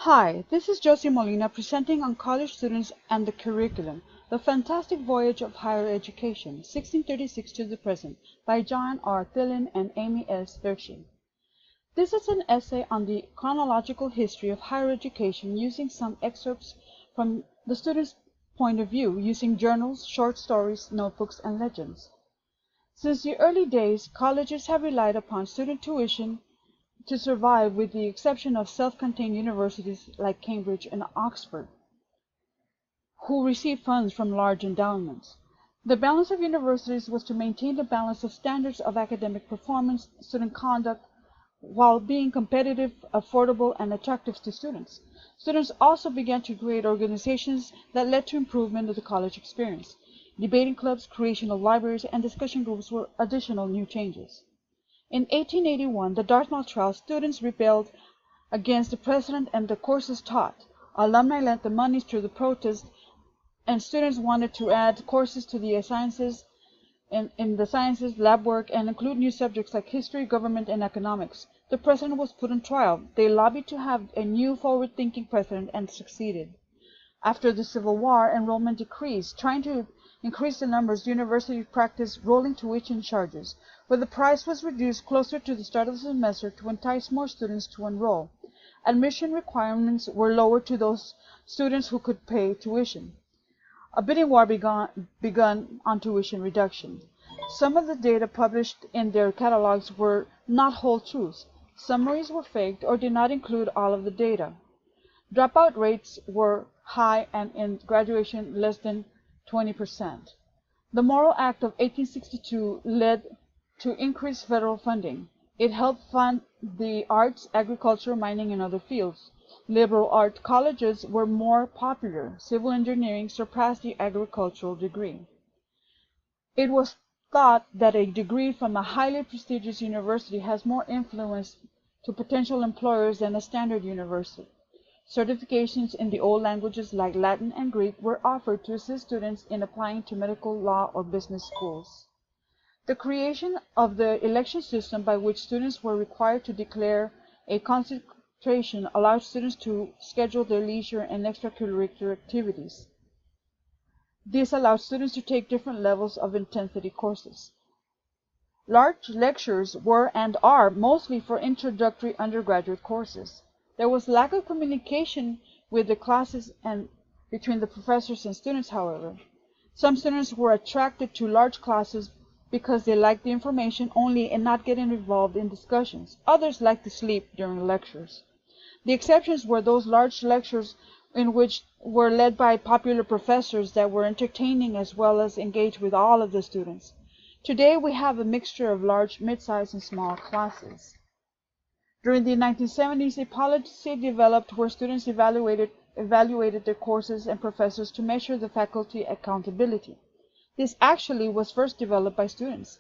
Hi, this is Josie Molina presenting on College Students and the Curriculum, The Fantastic Voyage of Higher Education, 1636 to the Present, by John R. Thillen and Amy S. Hershey. This is an essay on the chronological history of higher education using some excerpts from the student's point of view, using journals, short stories, notebooks, and legends. Since the early days, colleges have relied upon student tuition to survive, with the exception of self-contained universities like Cambridge and Oxford, who received funds from large endowments. The balance of universities was to maintain the balance of standards of academic performance, student conduct, while being competitive, affordable, and attractive to students. Students also began to create organizations that led to improvement of the college experience. Debating clubs, creation of libraries, and discussion groups were additional new changes. In 1881, the Dartmouth trial, students rebelled against the president and the courses taught. Alumni lent the money to the protest, and students wanted to add courses to the sciences, in the sciences, lab work, and include new subjects like history, government, and economics. The president was put on trial. They lobbied to have a new forward-thinking president and succeeded. After the Civil War, enrollment decreased. Trying to increase the numbers, the university practiced rolling tuition charges, where the price was reduced closer to the start of the semester to entice more students to enroll. Admission requirements were lowered to those students who could pay tuition. A bidding war begun on tuition reduction. Some of the data published in their catalogs were not whole truths. Summaries were faked or did not include all of the data. Dropout rates were high, and in graduation less than 20%. The Morrill Act of 1862 led to increased federal funding. It helped fund the arts, agriculture, mining, and other fields. Liberal arts colleges were more popular. Civil engineering surpassed the agricultural degree. It was thought that a degree from a highly prestigious university has more influence to potential employers than a standard university. Certifications in the old languages like Latin and Greek were offered to assist students in applying to medical, law, or business schools. The creation of the election system, by which students were required to declare a concentration, allowed students to schedule their leisure and extracurricular activities. This allowed students to take different levels of intensity courses. Large lectures were and are mostly for introductory undergraduate courses. There was lack of communication with the classes and between the professors and students, however. Some students were attracted to large classes because they liked the information only and not getting involved in discussions. Others liked to sleep during lectures. The exceptions were those large lectures in which were led by popular professors that were entertaining as well as engaged with all of the students. Today we have a mixture of large, mid-sized, and small classes. During the 1970s, a policy developed where students evaluated their courses and professors to measure the faculty accountability. This actually was first developed by students.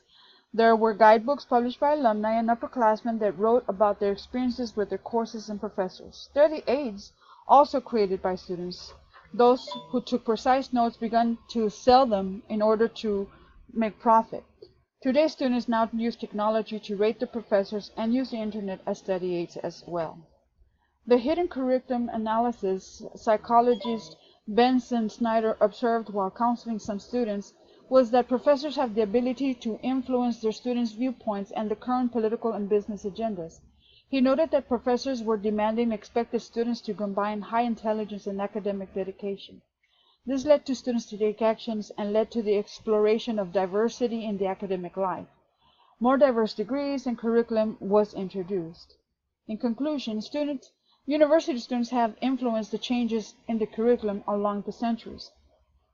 There were guidebooks published by alumni and upperclassmen that wrote about their experiences with their courses and professors. Study aids, also created by students. Those who took precise notes began to sell them in order to make profit. Today, students now use technology to rate the professors and use the internet as study aids as well. The hidden curriculum analysis psychologist Benson Snyder observed while counseling some students was that professors have the ability to influence their students' viewpoints and the current political and business agendas. He noted that professors were demanding and expected students to combine high intelligence and academic dedication. This led to students to take actions and led to the exploration of diversity in the academic life. More diverse degrees and curriculum was introduced. In conclusion, university students have influenced the changes in the curriculum along the centuries.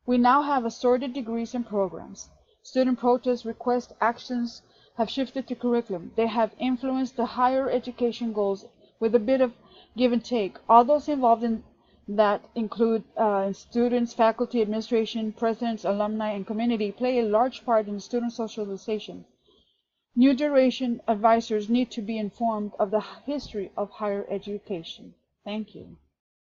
We now have assorted degrees and programs. Student protests, requests, actions have shifted to curriculum. They have influenced the higher education goals with a bit of give and take. All those involved in that include students, faculty, administration, presidents, alumni, and community play a large part in student socialization. New generation advisors need to be informed of the history of higher education. Thank you.